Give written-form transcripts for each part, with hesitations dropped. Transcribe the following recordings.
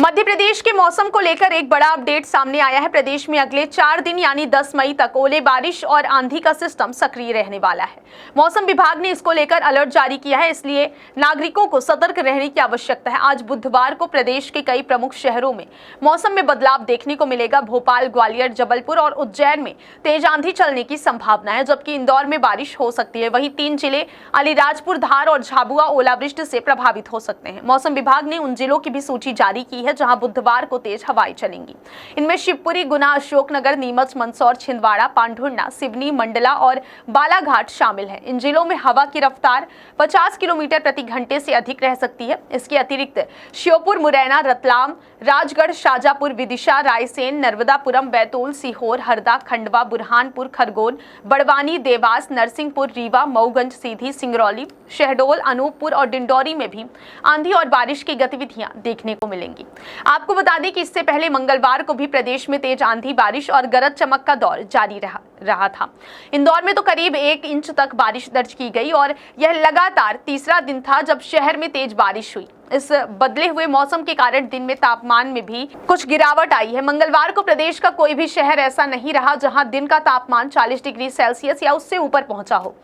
मध्य प्रदेश के मौसम को लेकर एक बड़ा अपडेट सामने आया है। प्रदेश में अगले 4 दिन यानी 10 मई तक ओले बारिश और आंधी का सिस्टम सक्रिय रहने वाला है। मौसम विभाग ने इसको लेकर अलर्ट जारी किया है, इसलिए नागरिकों को सतर्क रहने की आवश्यकता है। आज बुधवार को प्रदेश के कई प्रमुख शहरों में मौसम में बदलाव देखने को मिलेगा। भोपाल, ग्वालियर, जबलपुर और उज्जैन में तेज आंधी चलने की संभावना है, जबकि इंदौर में बारिश हो सकती है। वहीं 3 जिले अलीराजपुर, धार और झाबुआ ओलावृष्टि से प्रभावित हो सकते हैं। मौसम विभाग ने उन जिलों की भी सूची जारी की है जहां बुधवार को तेज हवाएं चलेंगी। इनमें शिवपुरी, गुना, अशोकनगर, नीमच, मंदसौर, छिंदवाड़ा, पांढुर्णा, सिवनी, मंडला और बालाघाट शामिल है। इन जिलों में हवा की रफ्तार 50 किलोमीटर प्रति घंटे से अधिक रह सकती है। इसके अतिरिक्त श्योपुर, मुरैना, रतलाम, राजगढ़, शाजापुर, विदिशा, रायसेन, नर्मदापुरम, बैतूल, सीहोर, हरदा, खंडवा, बुरहानपुर, खरगोन, बड़वानी, देवास, नरसिंहपुर, रीवा, मऊगंज, सीधी, सिंगरौली, शहडोल, अनूपपुर और डिंडौरी में भी आंधी और बारिश की गतिविधियां देखने को मिलेंगी। आपको बता दें कि इससे पहले मंगलवार को भी प्रदेश में तेज आंधी, बारिश और गरज चमक का दौर जारी रहा था। इंदौर में तो करीब 1 इंच तक बारिश दर्ज की गई और यह लगातार तीसरा दिन था जब शहर में तेज बारिश हुई। इस बदले हुए मौसम के कारण दिन में तापमान में भी कुछ गिरावट आई है। मंगलवार को प्रदेश का कोई भी शहर ऐसा नहीं रहा जहां दिन का तापमान 40 डिग्री सेल्सियस या उससे ऊपर पहुंचा हो।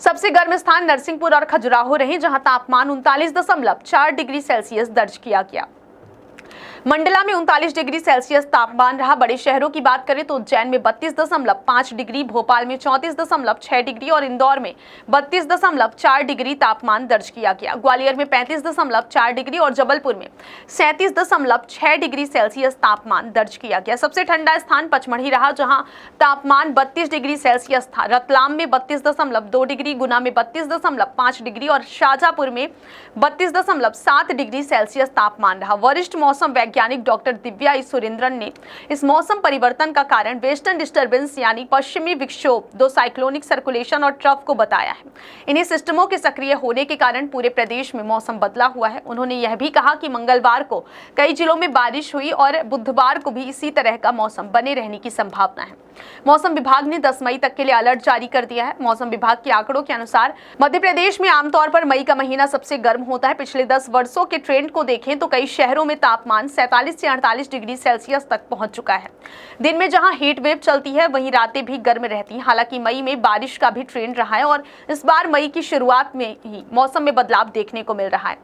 सबसे गर्म स्थान नरसिंहपुर और खजुराहो रहे, जहां तापमान 39.4 डिग्री सेल्सियस दर्ज किया गया। मंडला में 39 डिग्री सेल्सियस तापमान रहा। बड़े शहरों की बात करें तो उज्जैन में 32.5 डिग्री, भोपाल में 34.6 डिग्री और इंदौर में 32.4 डिग्री तापमान दर्ज किया गया। ग्वालियर में 35.4 डिग्री और जबलपुर में 37.6 डिग्री सेल्सियस तापमान दर्ज किया गया। सबसे ठंडा स्थान पचमढ़ी रहा, जहां तापमान 32 डिग्री सेल्सियस था। रतलाम में 32.2 डिग्री, गुना में 32.5 डिग्री और शाजापुर में 32.7 डिग्री सेल्सियस तापमान रहा। वरिष्ठ मौसम वैज्ञानिक डॉक्टर दिव्या सुरेंद्रन ने इस मौसम परिवर्तन का कारण वेस्टर्न डिस्टर्बेंस यानी पश्चिमी विक्षोभ, 2 साइक्लोनिक सर्कुलेशन और ट्रफ को बताया है। इन्हीं सिस्टमों के सक्रिय होने के कारण पूरे प्रदेश में मौसम बदला हुआ है। उन्होंने यह भी कहा कि मंगलवार को कई जिलों में बारिश हुई और बुधवार को भी इसी तरह का मौसम बने रहने की संभावना है। मौसम विभाग ने 10 मई तक के लिए अलर्ट जारी कर दिया है। मौसम विभाग के आंकड़ों के अनुसार मध्य प्रदेश में आमतौर पर मई का महीना सबसे गर्म होता है। पिछले 10 वर्षों के ट्रेंड को देखें तो कई शहरों में तापमान 47 से 48 डिग्री सेल्सियस तक पहुंच चुका है। दिन में जहां हीट वेव चलती है वहीं रातें भी गर्म रहती हैं। हालांकि मई में बारिश का भी ट्रेंड रहा है और इस बार मई की शुरुआत में ही मौसम में बदलाव देखने को मिल रहा है।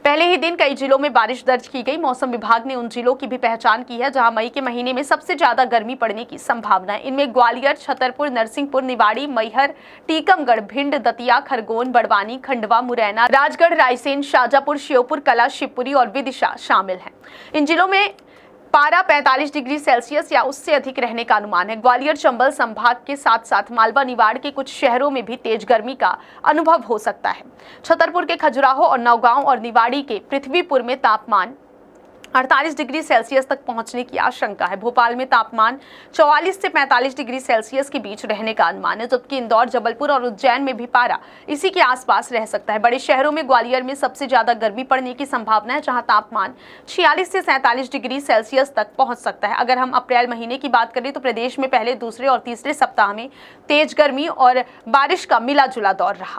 पहले ही दिन कई जिलों में बारिश दर्ज की गई। मौसम विभाग ने उन जिलों की भी पहचान की है जहां मई के महीने में सबसे ज्यादा गर्मी पड़ने की संभावना है। इनमें ग्वालियर, छतरपुर, नरसिंहपुर, निवाड़ी, मैहर, टीकमगढ़, भिंड, दतिया, खरगोन, बड़वानी, खंडवा, मुरैना, राजगढ़, रायसेन, शाजापुर, श्योपुर, कला, शिवपुरी और विदिशा शामिल हैं। इन जिलों में पारा 45 डिग्री सेल्सियस या उससे अधिक रहने का अनुमान है। ग्वालियर, चंबल संभाग के साथ साथ मालवा, निवाड़ के कुछ शहरों में भी तेज गर्मी का अनुभव हो सकता है। छतरपुर के खजुराहो और नौगांव और निवाड़ी के पृथ्वीपुर में तापमान 48 डिग्री सेल्सियस तक पहुंचने की आशंका है। भोपाल में तापमान 44 से 45 डिग्री सेल्सियस के बीच रहने का अनुमान है, जबकि इंदौर, जबलपुर और उज्जैन में भी पारा इसी के आसपास रह सकता है। बड़े शहरों में ग्वालियर में सबसे ज्यादा गर्मी पड़ने की संभावना है, जहां तापमान 46 से 47 डिग्री सेल्सियस तक पहुंच सकता है। अगर हम अप्रैल महीने की बात करें तो प्रदेश में पहले, दूसरे और तीसरे सप्ताह में तेज गर्मी और बारिश का मिला जुला दौर रहा।